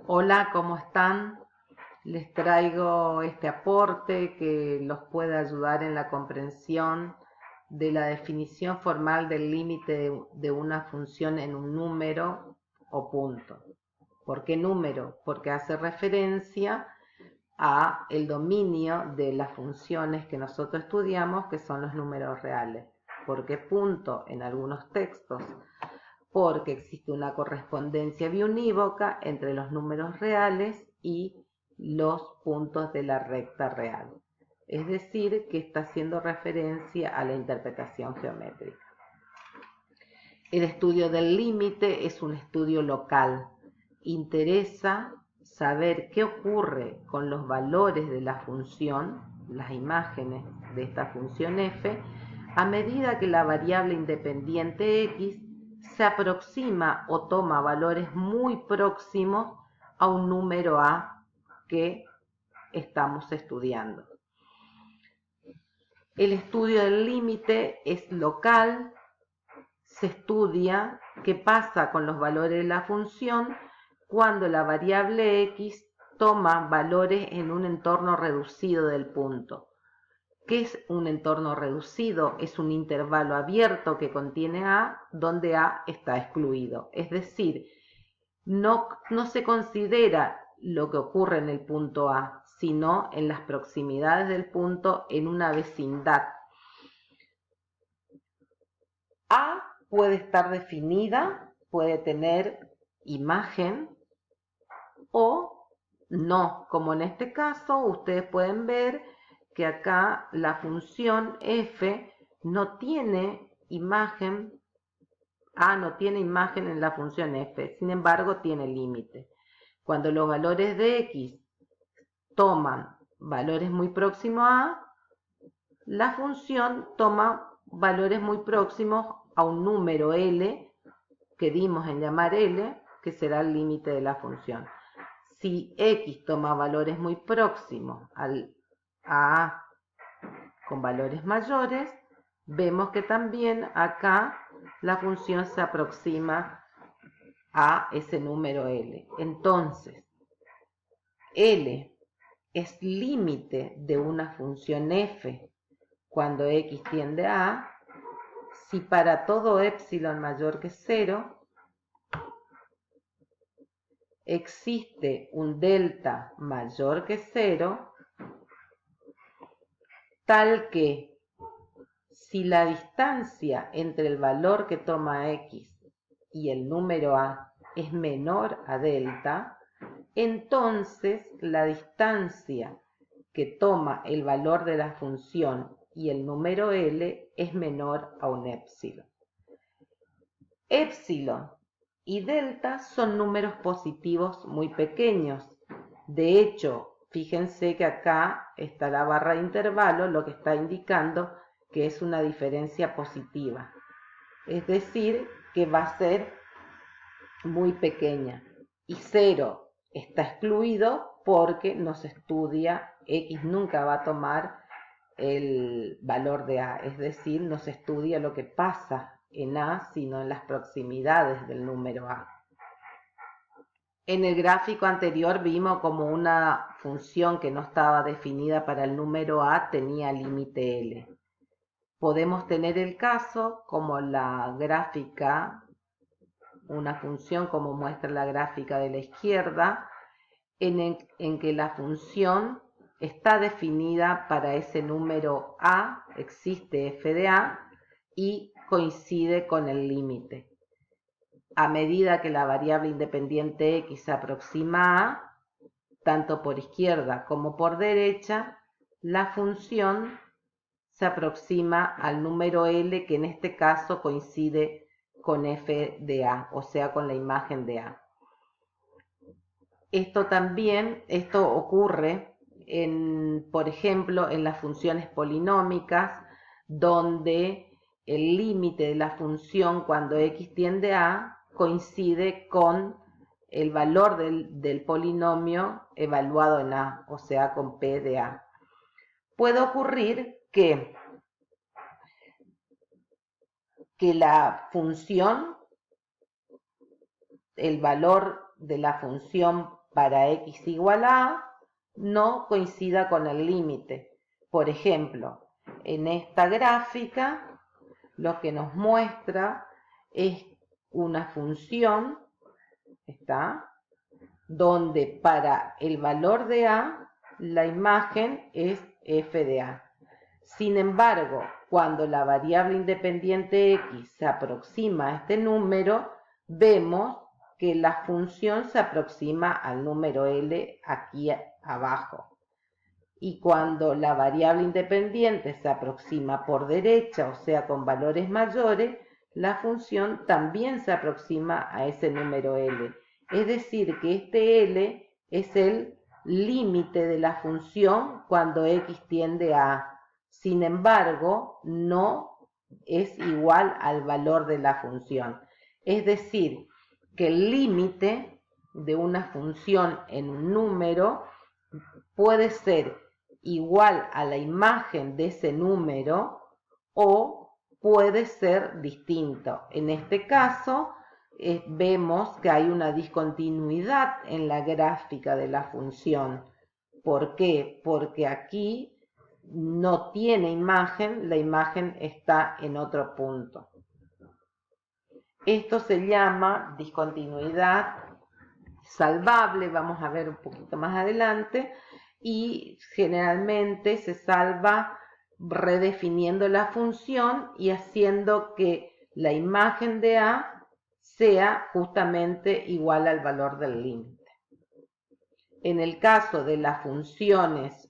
Hola, ¿cómo están? Les traigo este aporte que los puede ayudar en la comprensión de la definición formal del límite de una función en un número o punto. ¿Por qué número? Porque hace referencia a el dominio de las funciones que nosotros estudiamos, que son los números reales. ¿Por qué punto? En algunos textos porque existe una correspondencia biunívoca entre los números reales y los puntos de la recta real. Es decir, que está haciendo referencia a la interpretación geométrica. El estudio del límite es un estudio local. Interesa saber qué ocurre con los valores de la función, las imágenes de esta función f, a medida que la variable independiente x se aproxima o toma valores muy próximos a un número a que estamos estudiando. El estudio del límite es local, se estudia qué pasa con los valores de la función cuando la variable x toma valores en un entorno reducido del punto. ¿Qué es un entorno reducido? Es un intervalo abierto que contiene a, donde a está excluido. Es decir, no se considera lo que ocurre en el punto A, sino en las proximidades del punto en una vecindad. A puede estar definida, puede tener imagen o no, como en este caso ustedes pueden ver que acá la función f no tiene imagen, A no tiene imagen en la función f, sin embargo tiene límite. Cuando los valores de x toman valores muy próximos a, la función toma valores muy próximos a un número L que dimos en llamar L, que será el límite de la función. Si x toma valores muy próximos a A con valores mayores, vemos que también acá la función se aproxima a ese número L. Entonces, L es límite de una función f cuando x tiende a A si para todo epsilon mayor que 0 existe un delta mayor que 0, tal que si la distancia entre el valor que toma x y el número a es menor a delta, entonces la distancia que toma el valor de la función y el número L es menor a un epsilon. Epsilon y delta son números positivos muy pequeños. De hecho, fíjense que acá está la barra de intervalo, lo que está indicando que es una diferencia positiva. Es decir, que va a ser muy pequeña. Y 0 está excluido porque no se estudia, x nunca va a tomar el valor de a, es decir, no se estudia lo que pasa en a, sino en las proximidades del número a. En el gráfico anterior vimos como una función que no estaba definida para el número a tenía límite L. Podemos tener el caso como la gráfica, una función como muestra la gráfica de la izquierda, en que la función está definida para ese número a, existe f de a, y coincide con el límite. A medida que la variable independiente x se aproxima a, tanto por izquierda como por derecha, la función se aproxima al número L, que en este caso coincide con f de a, o sea, con la imagen de a. Esto ocurre, por ejemplo, en las funciones polinómicas, donde el límite de la función cuando x tiende a coincide con el valor del polinomio evaluado en a, o sea, con p de a. Puede ocurrir que la función, el valor de la función para x igual a a no coincida con el límite. Por ejemplo, en esta gráfica lo que nos muestra es una función, ¿está?, donde para el valor de a, la imagen es f de a. Sin embargo, cuando la variable independiente x se aproxima a este número, vemos que la función se aproxima al número L aquí abajo. Y cuando la variable independiente se aproxima por derecha, o sea, con valores mayores, la función también se aproxima a ese número L. Es decir, que este L es el límite de la función cuando x tiende a A. Sin embargo, no es igual al valor de la función. Es decir, que el límite de una función en un número puede ser igual a la imagen de ese número o puede ser distinto. En este caso, vemos que hay una discontinuidad en la gráfica de la función. ¿Por qué? Porque aquí no tiene imagen, la imagen está en otro punto. Esto se llama discontinuidad salvable, vamos a ver un poquito más adelante, y generalmente se salva redefiniendo la función y haciendo que la imagen de a sea justamente igual al valor del límite. En el caso de las funciones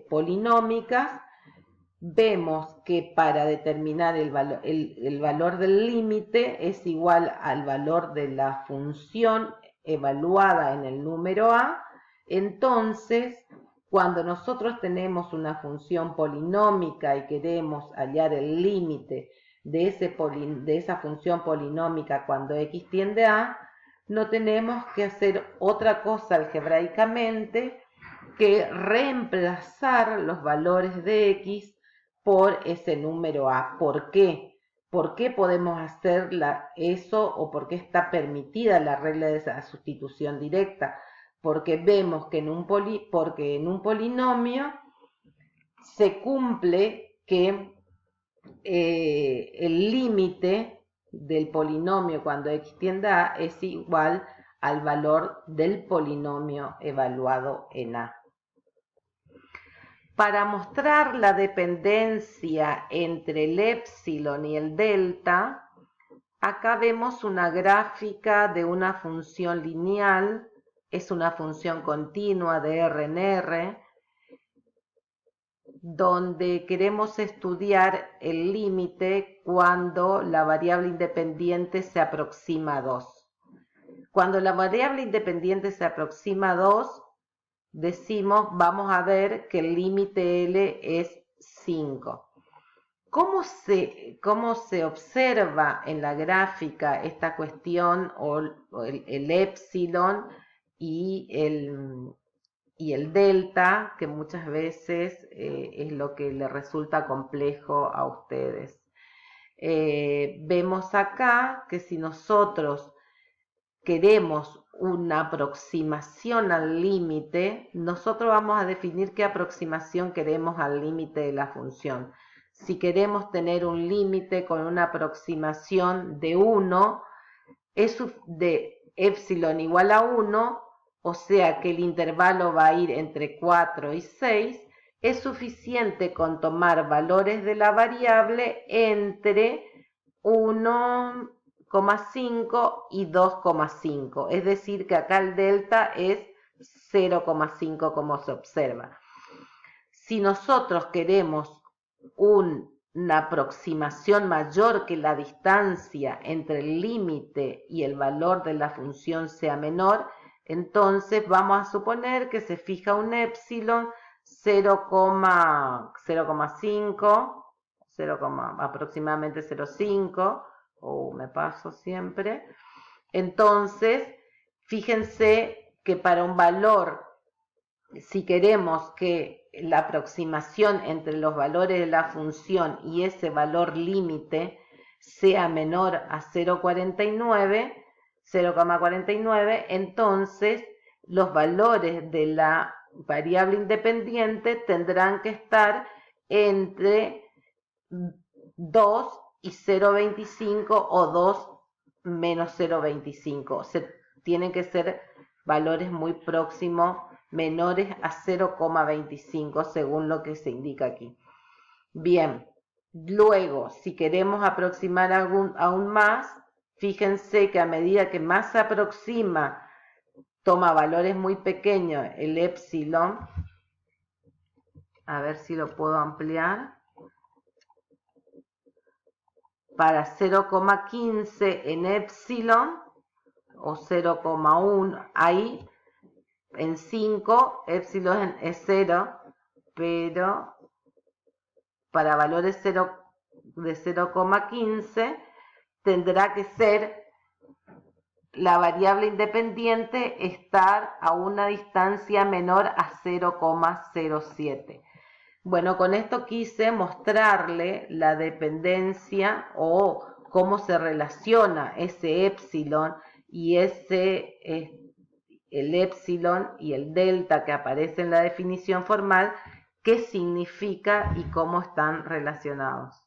polinómicas, vemos que para determinar el valor del límite es igual al valor de la función evaluada en el número a. Entonces, cuando nosotros tenemos una función polinómica y queremos hallar el límite de esa función polinómica cuando x tiende a, no tenemos que hacer otra cosa algebraicamente que reemplazar los valores de x por ese número a. ¿Por qué? ¿Por qué podemos hacer eso o por qué está permitida la regla de esa sustitución directa? Porque vemos que en un polinomio se cumple que el límite del polinomio cuando x tiende a es igual al valor del polinomio evaluado en a. Para mostrar la dependencia entre el épsilon y el delta, acá vemos una gráfica de una función lineal, es una función continua de R en R, donde queremos estudiar el límite cuando la variable independiente se aproxima a 2. Cuando la variable independiente se aproxima a 2, decimos, vamos a ver que el límite L es 5. ¿Cómo se observa en la gráfica esta cuestión o el épsilon y el delta, que muchas veces es lo que le resulta complejo a ustedes? Vemos acá que si nosotros queremos una aproximación al límite, nosotros vamos a definir qué aproximación queremos al límite de la función. Si queremos tener un límite con una aproximación de 1, de epsilon igual a 1, o sea que el intervalo va a ir entre 4 y 6, es suficiente con tomar valores de la variable entre 1,5 y 2,5. Es decir, que acá el delta es 0,5 como se observa. Si nosotros queremos una aproximación mayor que la distancia entre el límite y el valor de la función sea menor, entonces vamos a suponer que se fija un épsilon 0,5, aproximadamente 0,5, o me paso siempre. Entonces, fíjense que para un valor, si queremos que la aproximación entre los valores de la función y ese valor límite sea menor a 0,49, entonces los valores de la variable independiente tendrán que estar entre 2 y 0,25 o 2 menos 0,25. Tienen que ser valores muy próximos, menores a 0,25 según lo que se indica aquí. Bien, luego, si queremos aproximar aún más, fíjense que a medida que más se aproxima, toma valores muy pequeños el epsilon. A ver si lo puedo ampliar. Para 0,15 en epsilon o 0,1, ahí en 5 epsilon es 0, pero para valores de 0,15 tendrá que ser la variable independiente estar a una distancia menor a 0,07. Bueno, con esto quise mostrarle la dependencia o cómo se relaciona ese epsilon y el epsilon y el delta que aparece en la definición formal, qué significa y cómo están relacionados.